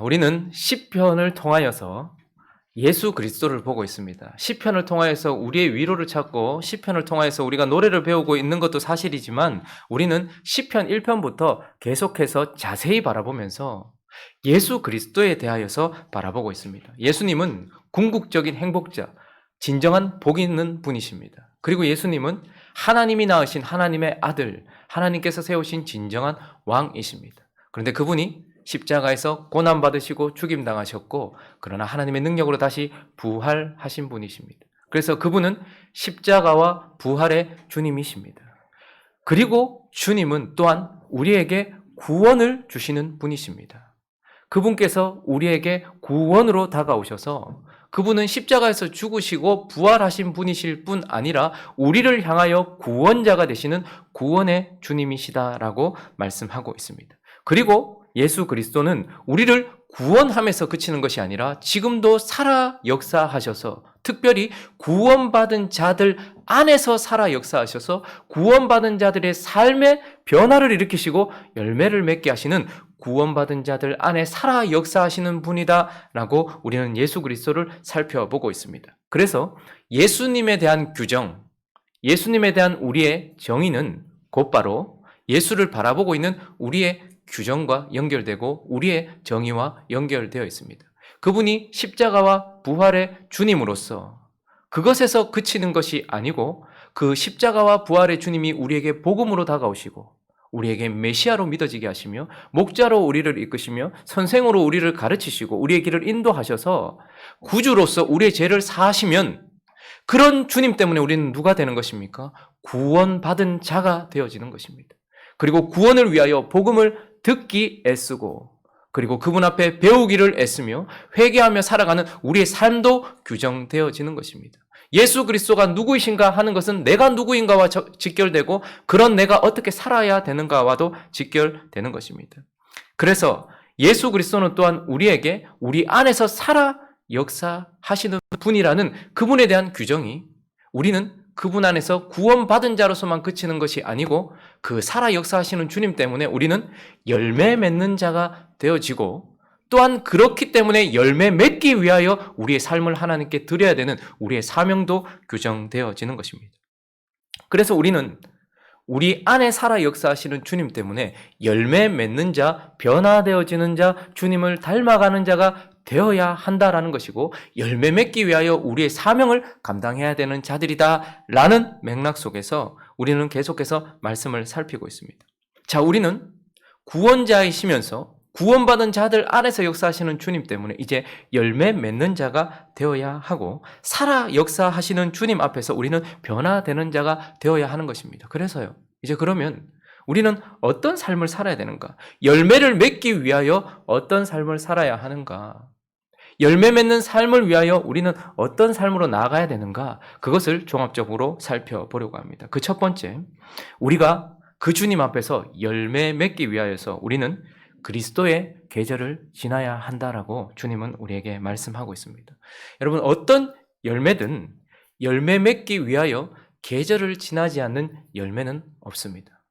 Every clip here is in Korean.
우리는 시편을 통하여서 예수 그리스도를 보고 있습니다. 시편을 통하여서 우리의 위로를 찾고 시편을 통하여서 우리가 노래를 배우고 있는 것도 사실이지만 우리는 시편 1편부터 계속해서 자세히 바라보면서 예수 그리스도에 대하여서 바라보고 있습니다. 예수님은 궁극적인 행복자, 진정한 복 있는 분이십니다. 그리고 예수님은 하나님이 낳으신 하나님의 아들, 하나님께서 세우신 진정한 왕이십니다. 그런데 그분이 십자가에서 고난받으시고 죽임당하셨고 그러나 하나님의 능력으로 다시 부활하신 분이십니다. 그래서 그분은 십자가와 부활의 주님이십니다. 그리고 주님은 또한 우리에게 구원을 주시는 분이십니다. 그분께서 우리에게 구원으로 다가오셔서 그분은 십자가에서 죽으시고 부활하신 분이실 뿐 아니라 우리를 향하여 구원자가 되시는 구원의 주님이시다라고 말씀하고 있습니다. 그리고 예수 그리스도는 우리를 구원함에서 그치는 것이 아니라 지금도 살아 역사하셔서 특별히 구원받은 자들 안에서 살아 역사하셔서 구원받은 자들의 삶의 변화를 일으키시고 열매를 맺게 하시는 구원받은 자들 안에 살아 역사하시는 분이다라고 우리는 예수 그리스도를 살펴보고 있습니다. 그래서 예수님에 대한 규정, 예수님에 대한 우리의 정의는 곧바로 예수를 바라보고 있는 우리의 규정과 연결되고 우리의 정의와 연결되어 있습니다. 그분이 십자가와 부활의 주님으로서 그것에서 그치는 것이 아니고 그 십자가와 부활의 주님이 우리에게 복음으로 다가오시고 우리에게 메시아로 믿어지게 하시며 목자로 우리를 이끄시며 선생으로 우리를 가르치시고 우리의 길을 인도하셔서 구주로서 우리의 죄를 사하시면 그런 주님 때문에 우리는 누가 되는 것입니까? 구원받은 자가 되어지는 것입니다. 그리고 구원을 위하여 복음을 듣기 애쓰고 그리고 그분 앞에 배우기를 애쓰며 회개하며 살아가는 우리의 삶도 규정되어지는 것입니다. 예수 그리스도가 누구이신가 하는 것은 내가 누구인가와 직결되고 그런 내가 어떻게 살아야 되는가와도 직결되는 것입니다. 그래서 예수 그리스도는 또한 우리에게 우리 안에서 살아 역사하시는 분이라는 그분에 대한 규정이 우리는 그분 안에서 구원받은 자로서만 그치는 것이 아니고 그 살아 역사하시는 주님 때문에 우리는 열매 맺는 자가 되어지고 또한 그렇기 때문에 열매 맺기 위하여 우리의 삶을 하나님께 드려야 되는 우리의 사명도 규정되어지는 것입니다. 그래서 우리는 우리 안에 살아 역사하시는 주님 때문에 열매 맺는 자, 변화되어지는 자, 주님을 닮아가는 자가 되어야 한다라는 것이고 열매 맺기 위하여 우리의 사명을 감당해야 되는 자들이다라는 맥락 속에서 우리는 계속해서 말씀을 살피고 있습니다. 자, 우리는 구원자이시면서 구원받은 자들 안에서 역사하시는 주님 때문에 이제 열매 맺는 자가 되어야 하고 살아 역사하시는 주님 앞에서 우리는 변화되는 자가 되어야 하는 것입니다. 그래서요. 이제 그러면 우리는 어떤 삶을 살아야 되는가? 열매를 맺기 위하여 어떤 삶을 살아야 하는가? 열매 맺는 삶을 위하여 우리는 어떤 삶으로 나아가야 되는가? 그것을 종합적으로 살펴보려고 합니다. 그 첫 번째, 우리가 그 주님 앞에서 열매 맺기 위하여서 우리는 그리스도의 계절을 지나야 한다라고 주님은 우리에게 말씀하고 있습니다. 여러분, 어떤 열매든 열매 맺기 위하여 계절을 지나지 않는 열매는 없습니다.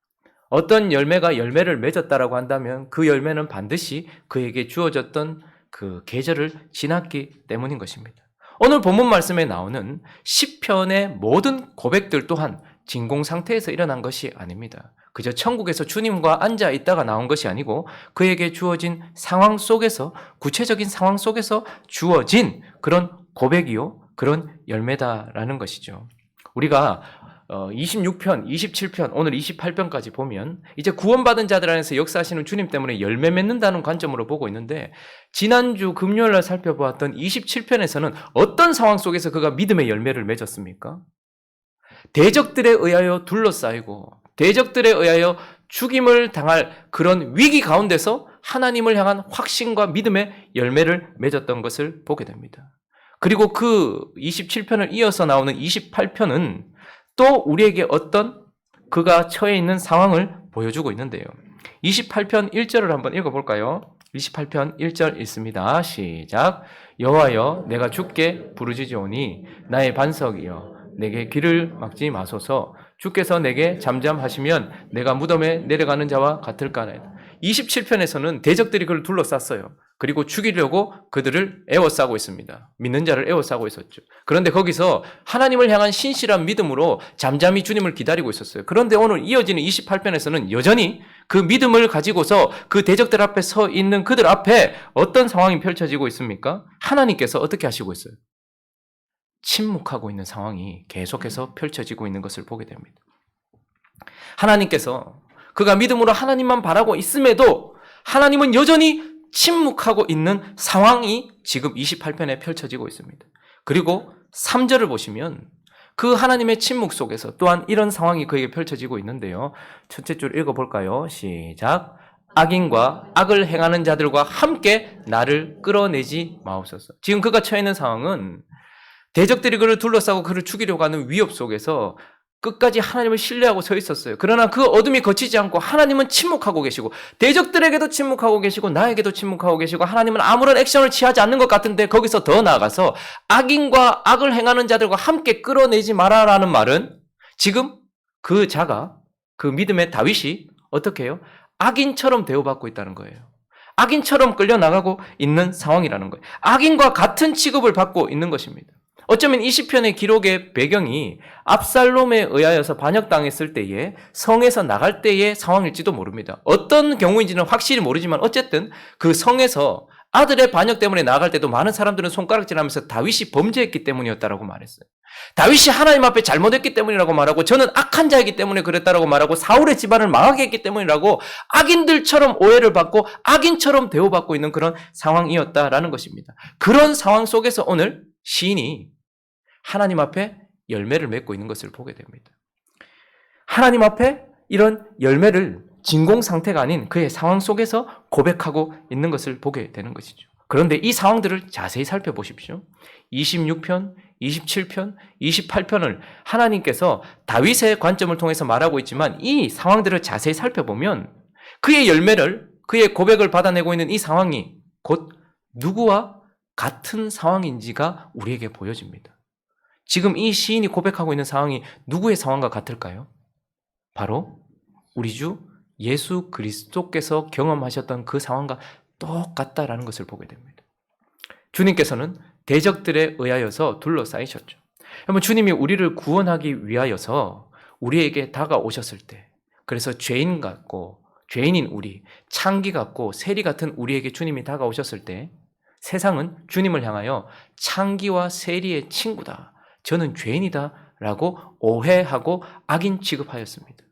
어떤 열매가 열매를 맺었다라고 한다면 그 열매는 반드시 그에게 주어졌던 그 계절을 지났기 때문인 것입니다. 오늘 본문 말씀에 나오는 시편의 모든 고백들 또한 진공 상태에서 일어난 것이 아닙니다. 그저 천국에서 주님과 앉아 있다가 나온 것이 아니고 그에게 주어진 상황 속에서 구체적인 상황 속에서 주어진 그런 고백이요 그런 열매다라는 것이죠. 우리가 26편, 27편, 오늘 28편까지 보면 이제 구원받은 자들 안에서 역사하시는 주님 때문에 열매 맺는다는 관점으로 보고 있는데 지난주 금요일날 살펴보았던 27편에서는 어떤 상황 속에서 그가 믿음의 열매를 맺었습니까? 대적들에 의하여 둘러싸이고 대적들에 의하여 죽임을 당할 그런 위기 가운데서 하나님을 향한 확신과 믿음의 열매를 맺었던 것을 보게 됩니다. 그리고 그 27편을 이어서 나오는 28편은 또 우리에게 어떤 그가 처해 있는 상황을 보여주고 있는데요. 28편 1절을 한번 읽어볼까요? 28편 1절 읽습니다. 시작. 여호와여 내가 주께 부르짖으오니 나의 반석이여 내게 길을 막지 마소서. 주께서 내게 잠잠하시면 내가 무덤에 내려가는 자와 같을까나이다. 27편에서는 대적들이 그를 둘러쌌어요. 그리고 죽이려고 그들을 에워싸고 있습니다. 믿는 자를 에워싸고 있었죠. 그런데 거기서 하나님을 향한 신실한 믿음으로 잠잠히 주님을 기다리고 있었어요. 그런데 오늘 이어지는 28편에서는 여전히 그 믿음을 가지고서 그 대적들 앞에 서 있는 그들 앞에 어떤 상황이 펼쳐지고 있습니까? 하나님께서 어떻게 하시고 있어요? 침묵하고 있는 상황이 계속해서 펼쳐지고 있는 것을 보게 됩니다. 하나님께서 그가 믿음으로 하나님만 바라고 있음에도 하나님은 여전히 침묵하고 있는 상황이 지금 28편에 펼쳐지고 있습니다. 그리고 3절을 보시면 그 하나님의 침묵 속에서 또한 이런 상황이 그에게 펼쳐지고 있는데요. 첫째 줄 읽어볼까요? 시작. 악인과 악을 행하는 자들과 함께 나를 끌어내지 마옵소서. 지금 그가 처해 있는 상황은 대적들이 그를 둘러싸고 그를 죽이려고 하는 위협 속에서 끝까지 하나님을 신뢰하고 서 있었어요. 그러나 그 어둠이 거치지 않고 하나님은 침묵하고 계시고 대적들에게도 침묵하고 계시고 나에게도 침묵하고 계시고 하나님은 아무런 액션을 취하지 않는 것 같은데 거기서 더 나아가서 악인과 악을 행하는 자들과 함께 끌어내지 마라라는 말은 지금 그 자가 그 믿음의 다윗이 어떻게 해요? 악인처럼 대우받고 있다는 거예요. 악인처럼 끌려나가고 있는 상황이라는 거예요. 악인과 같은 취급을 받고 있는 것입니다. 어쩌면 이 시편의 기록의 배경이 압살롬에 의하여서 반역당했을 때에 성에서 나갈 때의 상황일지도 모릅니다. 어떤 경우인지는 확실히 모르지만 어쨌든 그 성에서 아들의 반역 때문에 나갈 때도 많은 사람들은 손가락질하면서 다윗이 범죄했기 때문이었다라고 말했어요. 다윗이 하나님 앞에 잘못했기 때문이라고 말하고 저는 악한 자이기 때문에 그랬다라고 말하고 사울의 집안을 망하게 했기 때문이라고 악인들처럼 오해를 받고 악인처럼 대우받고 있는 그런 상황이었다라는 것입니다. 그런 상황 속에서 오늘 시인이 하나님 앞에 열매를 맺고 있는 것을 보게 됩니다. 하나님 앞에 이런 열매를 진공 상태가 아닌 그의 상황 속에서 고백하고 있는 것을 보게 되는 것이죠. 그런데 이 상황들을 자세히 살펴보십시오. 26편, 27편, 28편을 하나님께서 다윗의 관점을 통해서 말하고 있지만 이 상황들을 자세히 살펴보면 그의 열매를, 그의 고백을 받아내고 있는 이 상황이 곧 누구와 같은 상황인지가 우리에게 보여집니다. 지금 이 시인이 고백하고 있는 상황이 누구의 상황과 같을까요? 바로 우리 주 예수 그리스도께서 경험하셨던 그 상황과 똑같다라는 것을 보게 됩니다. 주님께서는 대적들에 의하여서 둘러싸이셨죠. 여러분, 주님이 우리를 구원하기 위하여서 우리에게 다가오셨을 때, 그래서 죄인 같고 죄인인 우리, 창기 같고 세리 같은 우리에게 주님이 다가오셨을 때 세상은 주님을 향하여 창기와 세리의 친구다, 저는 죄인이다 라고 오해하고 악인 취급하였습니다.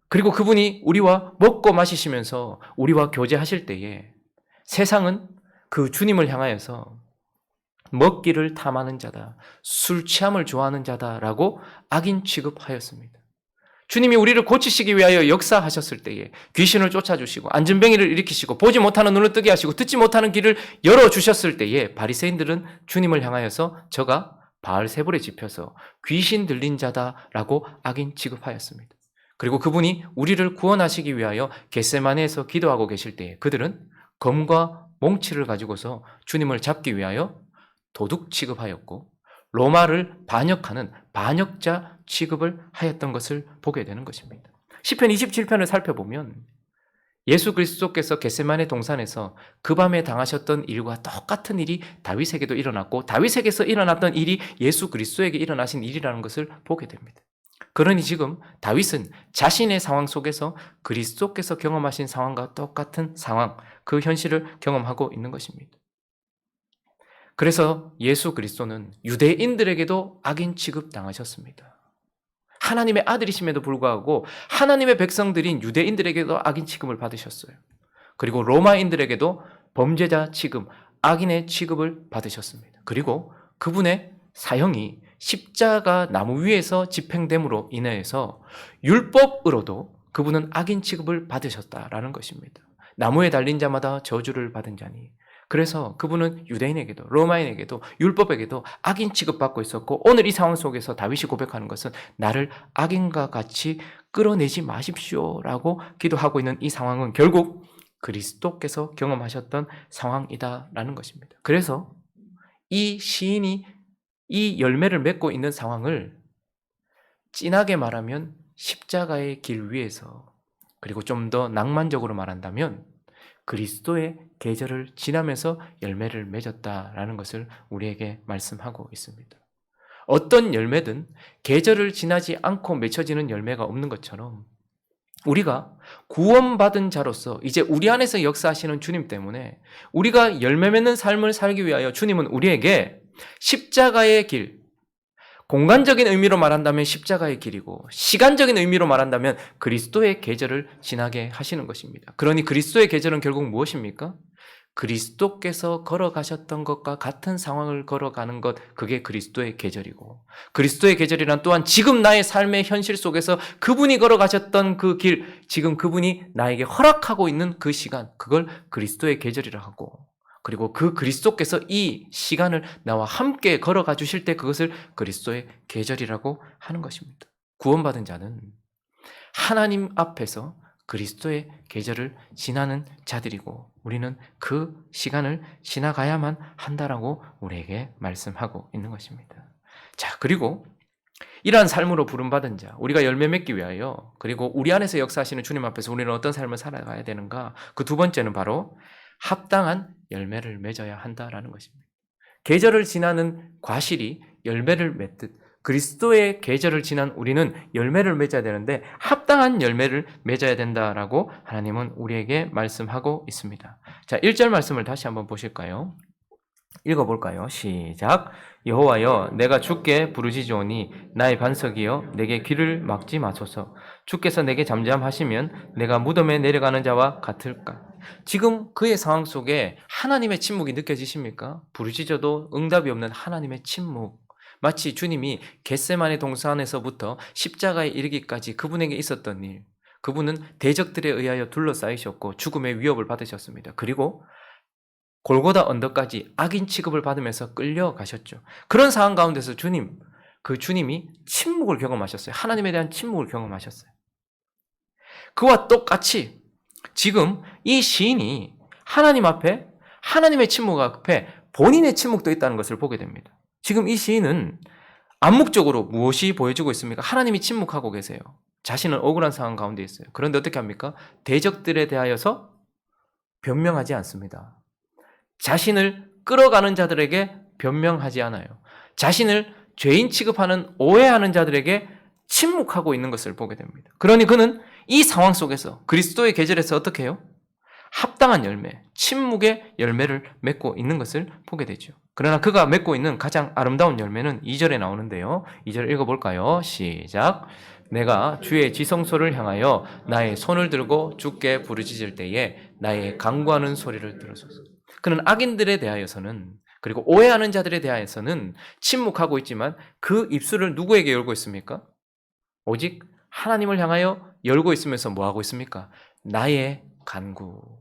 그리고 그분이 우리와 먹고 마시시면서 우리와 교제하실 때에 세상은 그 주님을 향하여서 먹기를 탐하는 자다, 술 취함을 좋아하는 자다라고 악인 취급하였습니다. 주님이 우리를 고치시기 위하여 역사하셨을 때에 귀신을 쫓아주시고 안전뱅이를 일으키시고 보지 못하는 눈을 뜨게 하시고 듣지 못하는 귀를 열어주셨을 때에 바리새인들은 주님을 향하여서 저가 바알세불에 집혀서 귀신 들린 자다라고 악인 취급하였습니다. 그리고 그분이 우리를 구원하시기 위하여 겟세마네에서 기도하고 계실 때에 그들은 검과 몽치를 가지고서 주님을 잡기 위하여 도둑 취급하였고 로마를 반역하는 반역자 취급을 하였던 것을 보게 되는 것입니다. 시편 27편을 살펴보면 예수 그리스도께서 겟세마네 동산에서 그 밤에 당하셨던 일과 똑같은 일이 다윗에게도 일어났고 다윗에게서 일어났던 일이 예수 그리스도에게 일어나신 일이라는 것을 보게 됩니다. 그러니 지금 다윗은 자신의 상황 속에서 그리스도께서 경험하신 상황과 똑같은 상황, 그 현실을 경험하고 있는 것입니다. 그래서 예수 그리스도는 유대인들에게도 악인 취급당하셨습니다. 하나님의 아들이심에도 불구하고 하나님의 백성들인 유대인들에게도 악인 취급을 받으셨어요. 그리고 로마인들에게도 범죄자 취급, 악인의 취급을 받으셨습니다. 그리고 그분의 사형이 십자가 나무 위에서 집행됨으로 인해서 율법으로도 그분은 악인 취급을 받으셨다라는 것입니다. 나무에 달린 자마다 저주를 받은 자니. 그래서 그분은 유대인에게도 로마인에게도 율법에게도 악인 취급받고 있었고 오늘 이 상황 속에서 다윗이 고백하는 것은 나를 악인과 같이 끌어내지 마십시오라고 기도하고 있는 이 상황은 결국 그리스도께서 경험하셨던 상황이다라는 것입니다. 그래서 이 시인이 이 열매를 맺고 있는 상황을 진하게 말하면 십자가의 길 위에서, 그리고 좀 더 낭만적으로 말한다면 그리스도의 계절을 지나면서 열매를 맺었다라는 것을 우리에게 말씀하고 있습니다. 어떤 열매든 계절을 지나지 않고 맺혀지는 열매가 없는 것처럼 우리가 구원받은 자로서 이제 우리 안에서 역사하시는 주님 때문에 우리가 열매 맺는 삶을 살기 위하여 주님은 우리에게 십자가의 길, 공간적인 의미로 말한다면 십자가의 길이고 시간적인 의미로 말한다면 그리스도의 계절을 지나게 하시는 것입니다. 그러니 그리스도의 계절은 결국 무엇입니까? 그리스도께서 걸어가셨던 것과 같은 상황을 걸어가는 것, 그게 그리스도의 계절이고, 그리스도의 계절이란 또한 지금 나의 삶의 현실 속에서 그분이 걸어가셨던 그 길, 지금 그분이 나에게 허락하고 있는 그 시간, 그걸 그리스도의 계절이라 하고, 그리고 그 그리스도께서 이 시간을 나와 함께 걸어가 주실 때 그것을 그리스도의 계절이라고 하는 것입니다. 구원받은 자는 하나님 앞에서 그리스도의 계절을 지나는 자들이고 우리는 그 시간을 지나가야만 한다라고 우리에게 말씀하고 있는 것입니다. 자, 그리고 이러한 삶으로 부름받은 자, 우리가 열매 맺기 위하여 그리고 우리 안에서 역사하시는 주님 앞에서 우리는 어떤 삶을 살아가야 되는가? 그 두 번째는 바로 합당한 열매를 맺어야 한다라는 것입니다. 계절을 지나는 과실이 열매를 맺듯 그리스도의 계절을 지난 우리는 열매를 맺어야 되는데 합당한 열매를 맺어야 된다라고 하나님은 우리에게 말씀하고 있습니다. 자, 1절 말씀을 다시 한번 보실까요? 읽어볼까요? 시작. 여호와여, 내가 주께 부르짖으오니 나의 반석이여 내게 귀를 막지 마소서. 주께서 내게 잠잠하시면 내가 무덤에 내려가는 자와 같을까? 지금 그의 상황 속에 하나님의 침묵이 느껴지십니까? 부르짖어도 응답이 없는 하나님의 침묵. 마치 주님이 겟세마네 동산에서부터 십자가에 이르기까지 그분에게 있었던 일. 그분은 대적들에 의하여 둘러싸이셨고 죽음의 위협을 받으셨습니다. 그리고 골고다 언덕까지 악인 취급을 받으면서 끌려가셨죠. 그런 상황 가운데서 그 주님이 침묵을 경험하셨어요. 하나님에 대한 침묵을 경험하셨어요. 그와 똑같이 지금 이 시인이 하나님 앞에 하나님의 침묵 앞에 본인의 침묵도 있다는 것을 보게 됩니다. 지금 이 시인은 암묵적으로 무엇이 보여주고 있습니까? 하나님이 침묵하고 계세요. 자신은 억울한 상황 가운데 있어요. 그런데 어떻게 합니까? 대적들에 대하여서 변명하지 않습니다. 자신을 끌어가는 자들에게 변명하지 않아요. 자신을 죄인 취급하는 오해하는 자들에게 침묵하고 있는 것을 보게 됩니다. 그러니 그는 이 상황 속에서 그리스도의 계절에서 어떻게 해요? 합당한 열매, 침묵의 열매를 맺고 있는 것을 보게 되죠. 그러나 그가 맺고 있는 가장 아름다운 열매는 2절에 나오는데요. 2절 읽어볼까요? 시작. 내가 주의 지성소를 향하여 나의 손을 들고 주께 부르짖을 때에 나의 간구하는 소리를 들으소서. 그는 악인들에 대하여서는 그리고 오해하는 자들에 대하여서는 침묵하고 있지만 그 입술을 누구에게 열고 있습니까? 오직 하나님을 향하여 열고 있으면서 뭐하고 있습니까? 나의 간구.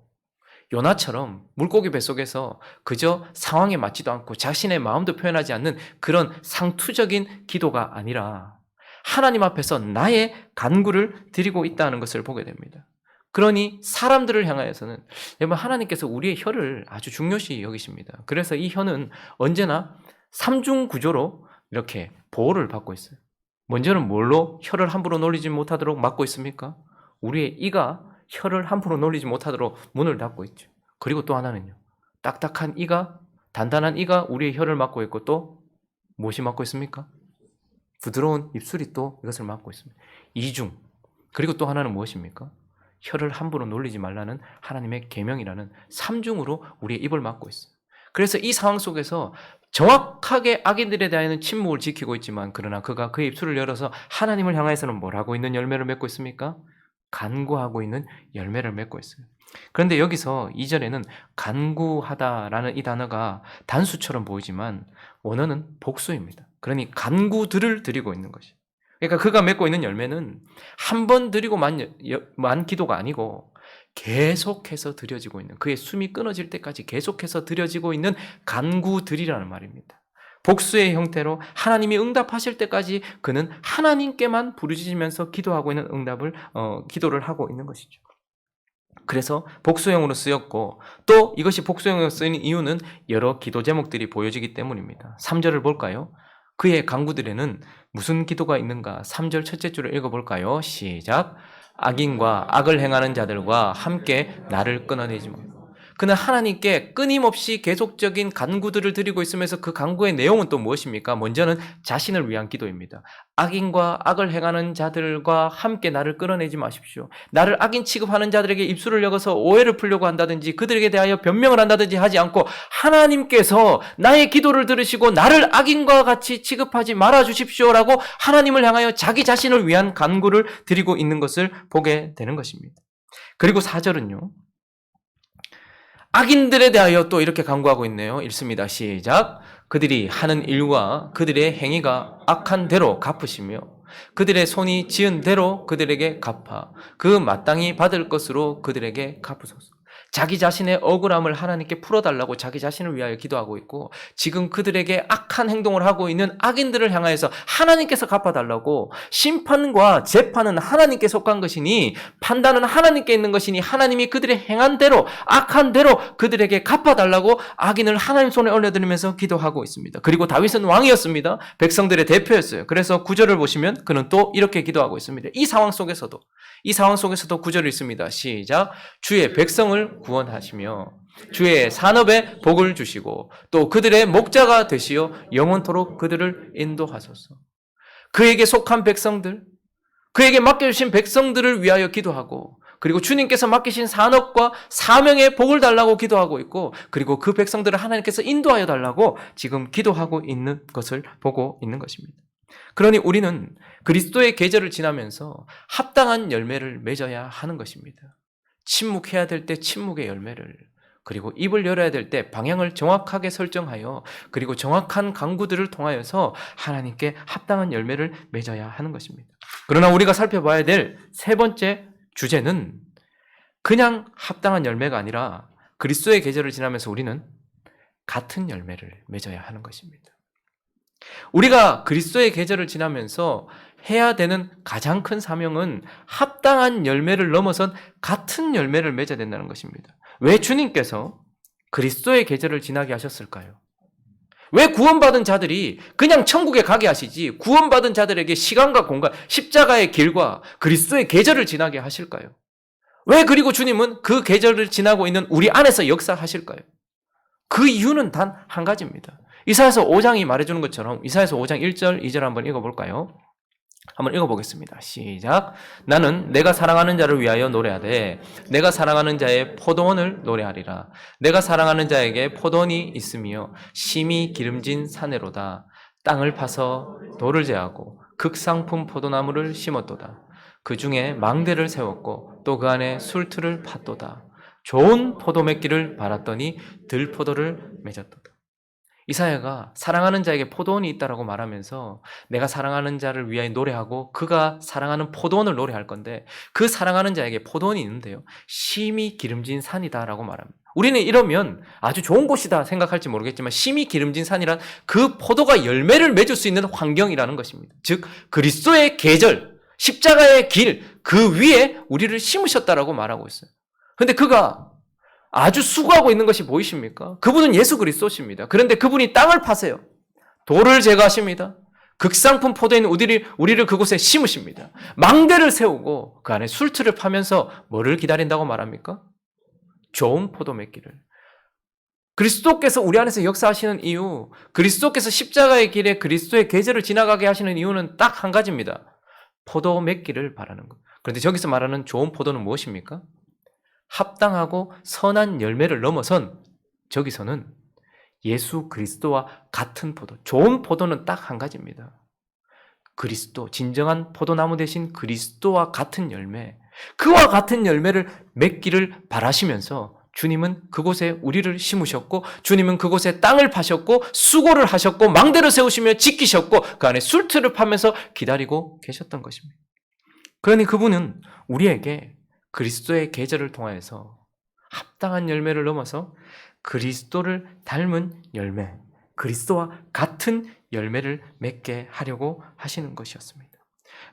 요나처럼 물고기 뱃속에서 그저 상황에 맞지도 않고 자신의 마음도 표현하지 않는 그런 상투적인 기도가 아니라 하나님 앞에서 나의 간구를 드리고 있다는 것을 보게 됩니다. 그러니 사람들을 향하여서는 여러분 하나님께서 우리의 혀를 아주 중요시 여기십니다. 그래서 이 혀는 언제나 삼중 구조로 이렇게 보호를 받고 있어요. 먼저는 뭘로 혀를 함부로 놀리지 못하도록 막고 있습니까? 우리의 이가 혀를 함부로 놀리지 못하도록 문을 닫고 있죠. 그리고 또 하나는요. 딱딱한 이가, 단단한 이가 우리의 혀를 막고 있고 또 무엇이 막고 있습니까? 부드러운 입술이 또 이것을 막고 있습니다. 이중. 그리고 또 하나는 무엇입니까? 혀를 함부로 놀리지 말라는 하나님의 계명이라는 삼중으로 우리의 입을 막고 있어요. 그래서 이 상황 속에서 정확하게 악인들에 대한 침묵을 지키고 있지만 그러나 그가 그의 입술을 열어서 하나님을 향해서는 뭘 하고 있는 열매를 맺고 있습니까? 간구하고 있는 열매를 맺고 있어요. 그런데 여기서 2절에는 간구하다라는 이 단어가 단수처럼 보이지만 원어는 복수입니다. 그러니 간구들을 드리고 있는 것이에요. 그러니까 그가 맺고 있는 열매는 한 번 드리고 만 기도가 아니고 계속해서 드려지고 있는 그의 숨이 끊어질 때까지 계속해서 드려지고 있는 간구들이라는 말입니다. 복수의 형태로 하나님이 응답하실 때까지 그는 하나님께만 부르짖으면서 기도하고 있는 기도를 하고 있는 것이죠. 그래서 복수형으로 쓰였고 또 이것이 복수형으로 쓰인 이유는 여러 기도 제목들이 보여지기 때문입니다. 3절을 볼까요? 그의 간구들에는 무슨 기도가 있는가? 3절 첫째 줄을 읽어볼까요? 시작. 악인과 악을 행하는 자들과 함께 나를 끊어내지 마. 그는 하나님께 끊임없이 계속적인 간구들을 드리고 있으면서 그 간구의 내용은 또 무엇입니까? 먼저는 자신을 위한 기도입니다. 악인과 악을 행하는 자들과 함께 나를 끌어내지 마십시오. 나를 악인 취급하는 자들에게 입술을 열어서 오해를 풀려고 한다든지 그들에게 대하여 변명을 한다든지 하지 않고 하나님께서 나의 기도를 들으시고 나를 악인과 같이 취급하지 말아 주십시오라고 하나님을 향하여 자기 자신을 위한 간구를 드리고 있는 것을 보게 되는 것입니다. 그리고 4절은요. 악인들에 대하여 또 이렇게 간구하고 있네요. 읽습니다. 시작. 그들이 하는 일과 그들의 행위가 악한 대로 갚으시며 그들의 손이 지은 대로 그들에게 갚아 그 마땅히 받을 것으로 그들에게 갚으소서. 자기 자신의 억울함을 하나님께 풀어달라고 자기 자신을 위하여 기도하고 있고 지금 그들에게 악한 행동을 하고 있는 악인들을 향하여서 하나님께서 갚아달라고 심판과 재판은 하나님께 속한 것이니 판단은 하나님께 있는 것이니 하나님이 그들의 행한 대로 악한 대로 그들에게 갚아달라고 악인을 하나님 손에 올려드리면서 기도하고 있습니다. 그리고 다윗은 왕이었습니다. 백성들의 대표였어요. 그래서 9절을 보시면 그는 또 이렇게 기도하고 있습니다. 이 상황 속에서도 9절이 있습니다. 시작. 주의 백성을 구원하시며 주의 산업에 복을 주시고 또 그들의 목자가 되시어 영원토록 그들을 인도하소서. 그에게 속한 백성들, 그에게 맡겨주신 백성들을 위하여 기도하고 그리고 주님께서 맡기신 산업과 사명의 복을 달라고 기도하고 있고 그리고 그 백성들을 하나님께서 인도하여 달라고 지금 기도하고 있는 것을 보고 있는 것입니다. 그러니 우리는 그리스도의 계절을 지나면서 합당한 열매를 맺어야 하는 것입니다. 침묵해야 될 때 침묵의 열매를, 그리고 입을 열어야 될 때 방향을 정확하게 설정하여 그리고 정확한 간구들을 통하여서 하나님께 합당한 열매를 맺어야 하는 것입니다. 그러나 우리가 살펴봐야 될 세 번째 주제는 그냥 합당한 열매가 아니라 그리스도의 계절을 지나면서 우리는 같은 열매를 맺어야 하는 것입니다. 우리가 그리스도의 계절을 지나면서 해야 되는 가장 큰 사명은 합당한 열매를 넘어선 같은 열매를 맺어야 된다는 것입니다. 왜 주님께서 그리스도의 계절을 지나게 하셨을까요? 왜 구원받은 자들이 그냥 천국에 가게 하시지 구원받은 자들에게 시간과 공간, 십자가의 길과 그리스도의 계절을 지나게 하실까요? 왜 그리고 주님은 그 계절을 지나고 있는 우리 안에서 역사하실까요? 그 이유는 단 한 가지입니다. 이사야서 5장이 말해주는 것처럼 이사야서 5장 1절, 2절 한번 읽어볼까요? 한번 읽어보겠습니다. 시작. 나는 내가 사랑하는 자를 위하여 노래하되 내가 사랑하는 자의 포도원을 노래하리라. 내가 사랑하는 자에게 포도원이 있으며 심히 기름진 사내로다. 땅을 파서 돌을 제하고 극상품 포도나무를 심었도다. 그 중에 망대를 세웠고 또 그 안에 술틀을 팠도다. 좋은 포도 맺기를 바랐더니 들포도를 맺었도다. 이사야가 사랑하는 자에게 포도원이 있다라고 말하면서 내가 사랑하는 자를 위하여 노래하고 그가 사랑하는 포도원을 노래할 건데 그 사랑하는 자에게 포도원이 있는데요. 심히 기름진 산이다라고 말합니다. 우리는 이러면 아주 좋은 곳이다 생각할지 모르겠지만 심히 기름진 산이란 그 포도가 열매를 맺을 수 있는 환경이라는 것입니다. 즉 그리스도의 계절, 십자가의 길, 그 위에 우리를 심으셨다라고 말하고 있어요. 그런데 그가 아주 수고하고 있는 것이 보이십니까? 그분은 예수 그리스도십니다. 그런데 그분이 땅을 파세요. 돌을 제거하십니다. 극상품 포도인 우리를 그곳에 심으십니다. 망대를 세우고 그 안에 술틀을 파면서 뭐를 기다린다고 말합니까? 좋은 포도 맺기를. 그리스도께서 우리 안에서 역사하시는 이유, 그리스도께서 십자가의 길에 그리스도의 계절을 지나가게 하시는 이유는 딱 한 가지입니다. 포도 맺기를 바라는 것. 그런데 저기서 말하는 좋은 포도는 무엇입니까? 합당하고 선한 열매를 넘어선 저기서는 예수 그리스도와 같은 포도, 좋은 포도는 딱 한 가지입니다. 그리스도, 진정한 포도나무 대신 그리스도와 같은 열매, 그와 같은 열매를 맺기를 바라시면서 주님은 그곳에 우리를 심으셨고 주님은 그곳에 땅을 파셨고 수고를 하셨고 망대를 세우시며 지키셨고 그 안에 술틀을 파면서 기다리고 계셨던 것입니다. 그러니 그분은 우리에게 그리스도의 계절을 통하여서 합당한 열매를 넘어서 그리스도를 닮은 열매, 그리스도와 같은 열매를 맺게 하려고 하시는 것이었습니다.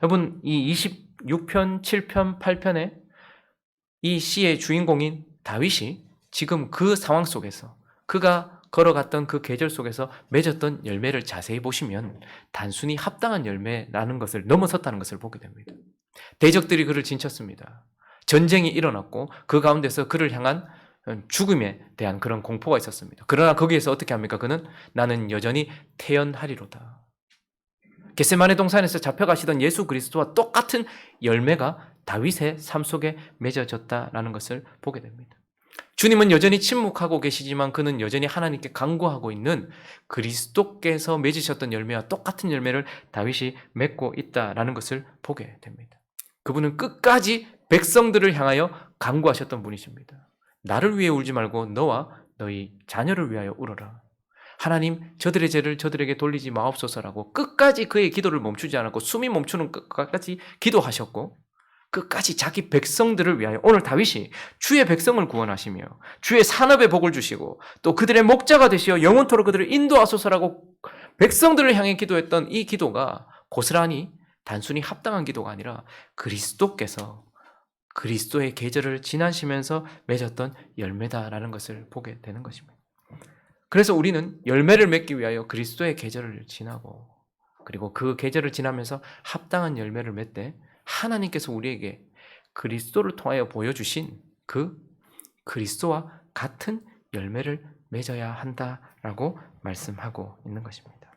여러분, 이 26편, 7편, 8편의 이 시의 주인공인 다윗이 지금 그 상황 속에서 그가 걸어갔던 그 계절 속에서 맺었던 열매를 자세히 보시면 단순히 합당한 열매라는 것을 넘어섰다는 것을 보게 됩니다. 대적들이 그를 진쳤습니다. 전쟁이 일어났고 그 가운데서 그를 향한 죽음에 대한 그런 공포가 있었습니다. 그러나 거기에서 어떻게 합니까? 그는 나는 여전히 태연하리로다. 겟세마네 동산에서 잡혀가시던 예수 그리스도와 똑같은 열매가 다윗의 삶 속에 맺어졌다라는 것을 보게 됩니다. 주님은 여전히 침묵하고 계시지만 그는 여전히 하나님께 간구하고 있는 그리스도께서 맺으셨던 열매와 똑같은 열매를 다윗이 맺고 있다라는 것을 보게 됩니다. 그분은 끝까지 백성들을 향하여 간구하셨던 분이십니다. 나를 위해 울지 말고 너와 너희 자녀를 위하여 울어라. 하나님, 저들의 죄를 저들에게 돌리지 마옵소서라고 끝까지 그의 기도를 멈추지 않았고 숨이 멈추는 끝까지 기도하셨고 끝까지 자기 백성들을 위하여 오늘 다윗이 주의 백성을 구원하시며 주의 산업에 복을 주시고 또 그들의 목자가 되시어 영원토록 그들을 인도하소서라고 백성들을 향해 기도했던 이 기도가 고스란히 단순히 합당한 기도가 아니라 그리스도께서 그리스도의 계절을 지나시면서 맺었던 열매다라는 것을 보게 되는 것입니다. 그래서 우리는 열매를 맺기 위하여 그리스도의 계절을 지나고 그리고 그 계절을 지나면서 합당한 열매를 맺되 하나님께서 우리에게 그리스도를 통하여 보여주신 그 그리스도와 같은 열매를 맺어야 한다라고 말씀하고 있는 것입니다.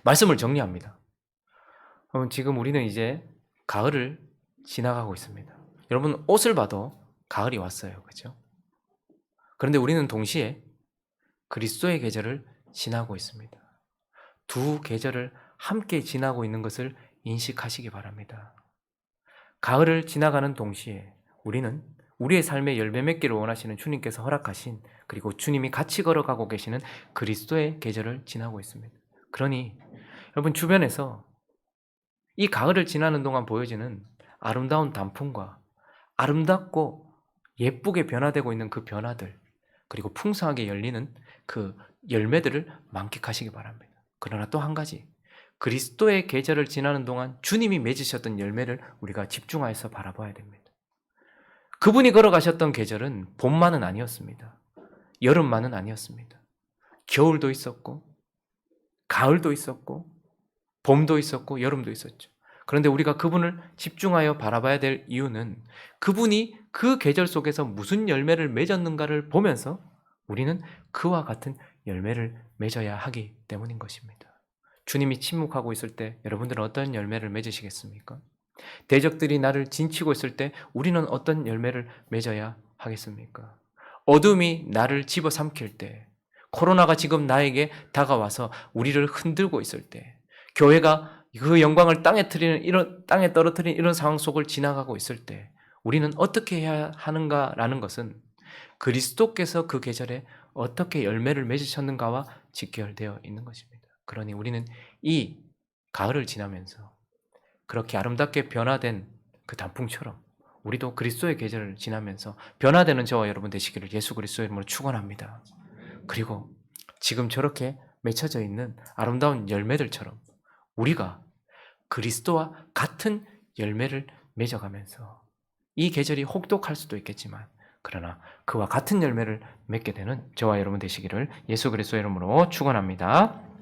말씀을 정리합니다. 지금 우리는 이제 가을을 지나가고 있습니다. 여러분 옷을 봐도 가을이 왔어요. 그렇죠? 그런데 우리는 동시에 그리스도의 계절을 지나고 있습니다. 두 계절을 함께 지나고 있는 것을 인식하시기 바랍니다. 가을을 지나가는 동시에 우리는 우리의 삶에 열매 맺기를 원하시는 주님께서 허락하신 그리고 주님이 같이 걸어가고 계시는 그리스도의 계절을 지나고 있습니다. 그러니 여러분 주변에서 이 가을을 지나는 동안 보여지는 아름다운 단풍과 아름답고 예쁘게 변화되고 있는 그 변화들 그리고 풍성하게 열리는 그 열매들을 만끽하시기 바랍니다. 그러나 또 한 가지 그리스도의 계절을 지나는 동안 주님이 맺으셨던 열매를 우리가 집중하여서 바라봐야 됩니다. 그분이 걸어가셨던 계절은 봄만은 아니었습니다. 여름만은 아니었습니다. 겨울도 있었고 가을도 있었고 봄도 있었고 여름도 있었죠. 그런데 우리가 그분을 집중하여 바라봐야 될 이유는 그분이 그 계절 속에서 무슨 열매를 맺었는가를 보면서 우리는 그와 같은 열매를 맺어야 하기 때문인 것입니다. 주님이 침묵하고 있을 때 여러분들은 어떤 열매를 맺으시겠습니까? 대적들이 나를 진치고 있을 때 우리는 어떤 열매를 맺어야 하겠습니까? 어둠이 나를 집어삼킬 때, 코로나가 지금 나에게 다가와서 우리를 흔들고 있을 때, 교회가 그 영광을 땅에 떨어뜨리는 이런 상황 속을 지나가고 있을 때 우리는 어떻게 해야 하는가라는 것은 그리스도께서 그 계절에 어떻게 열매를 맺으셨는가와 직결되어 있는 것입니다. 그러니 우리는 이 가을을 지나면서 그렇게 아름답게 변화된 그 단풍처럼 우리도 그리스도의 계절을 지나면서 변화되는 저와 여러분 되시기를 예수 그리스도의 이름으로 축원합니다. 그리고 지금 저렇게 맺혀져 있는 아름다운 열매들처럼 우리가 그리스도와 같은 열매를 맺어가면서 이 계절이 혹독할 수도 있겠지만 그러나 그와 같은 열매를 맺게 되는 저와 여러분 되시기를 예수 그리스도의 이름으로 축원합니다.